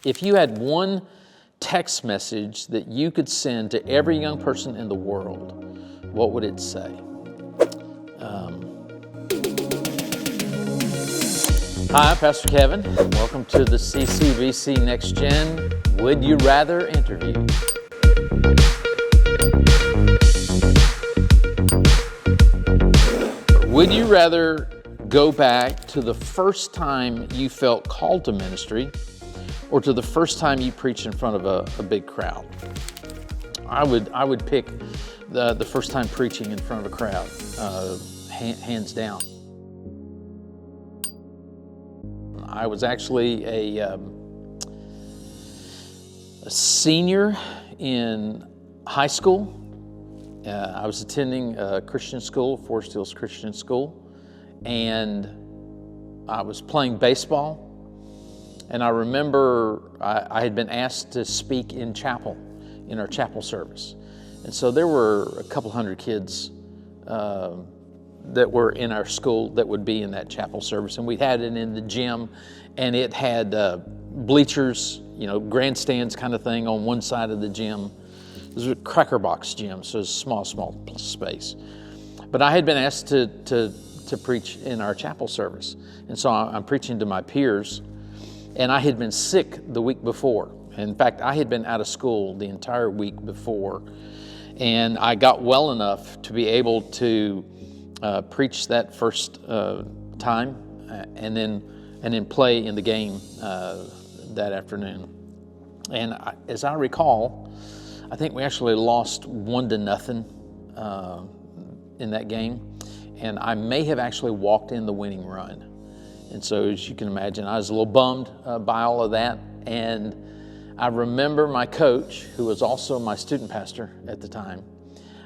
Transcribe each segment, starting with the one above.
If you had one text message that you could send to every young person in the world, what would it say? Hi, Pastor Kevin. Welcome to the CCBC Next Gen Would You Rather interview. Would you rather go back to the first time you felt called to ministry or to the first time you preached in front of a big crowd? I would pick the first time preaching in front of a crowd, hands down. I was actually a senior in high school. I was attending a Christian school, Forte Christian School, and I was playing baseball. And I remember I had been asked to speak in chapel, in our chapel service. And so there were a couple hundred kids that were in our school that would be in that chapel service. And we had it in the gym, and it had bleachers, grandstands kind of thing on one side of the gym. It was a cracker box gym, so it was a small space. But I had been asked to preach in our chapel service. And so I'm preaching to my peers, and I had been sick the week before. In fact, I had been out of school the entire week before, and I got well enough to be able to preach that first time, and then play in the game that afternoon. And as I recall, I think we actually lost 1-0 in that game, and I may have actually walked in the winning run. And so, as you can imagine, I was a little bummed by all of that. And I remember my coach, who was also my student pastor at the time,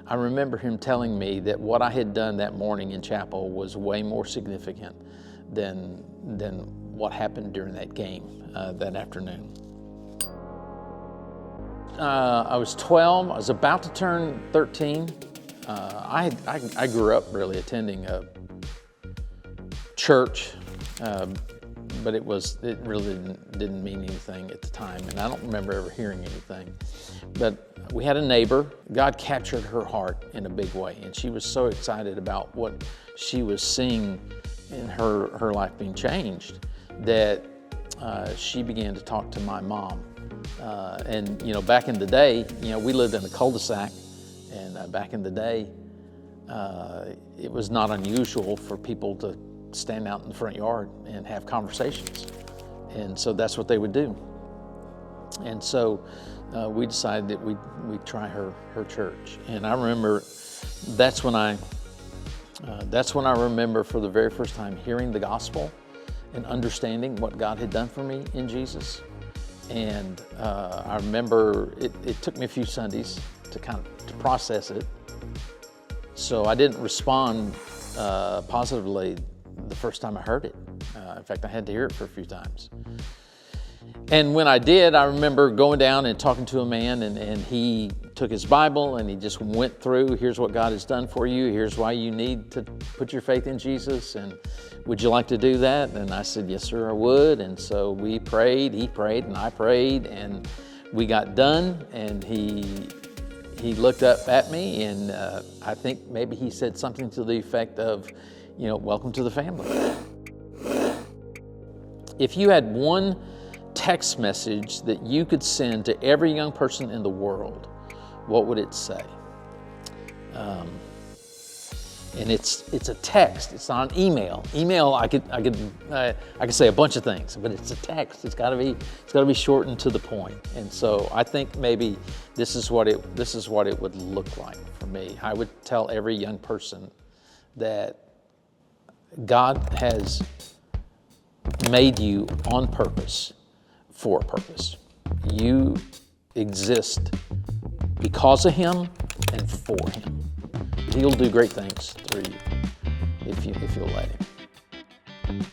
I remember him telling me that what I had done that morning in chapel was way more significant than what happened during that game that afternoon. I was 12. I was about to turn 13. I grew up really attending a church, but it really didn't mean anything at the time, and I don't remember ever hearing anything. But we had a neighbor. God captured her heart in a big way, and she was so excited about what she was seeing in her life being changed that she began to talk to my mom. And back in the day, we lived in a cul-de-sac, and back in the day, it was not unusual for people to stand out in the front yard and have conversations. And so that's what they would do. And so we decided that we'd try her church. And I remember that's when I remember for the very first time hearing the gospel and understanding what God had done for me in Jesus. And I remember it took me a few Sundays to process it. So I didn't respond positively the first time I heard it. In fact, I had to hear it for a few times. And when I did, I remember going down and talking to a man, and he took his Bible and he just went through, here's what God has done for you, here's why you need to put your faith in Jesus, and would you like to do that? And I said, yes, sir, I would. And so we prayed, he prayed, and I prayed, and we got done, and he looked up at me, and I think maybe he said something to the effect of, welcome to the family. If you had one text message that you could send to every young person in the world, what would it say? And it's a text. It's not an email. Email, I could say a bunch of things, but it's a text. It's got to be shortened to the point. And so I think maybe this is what it would look like for me. I would tell every young person that God has made you on purpose for a purpose. You exist because of Him and for Him. He'll do great things through you if you'll let Him.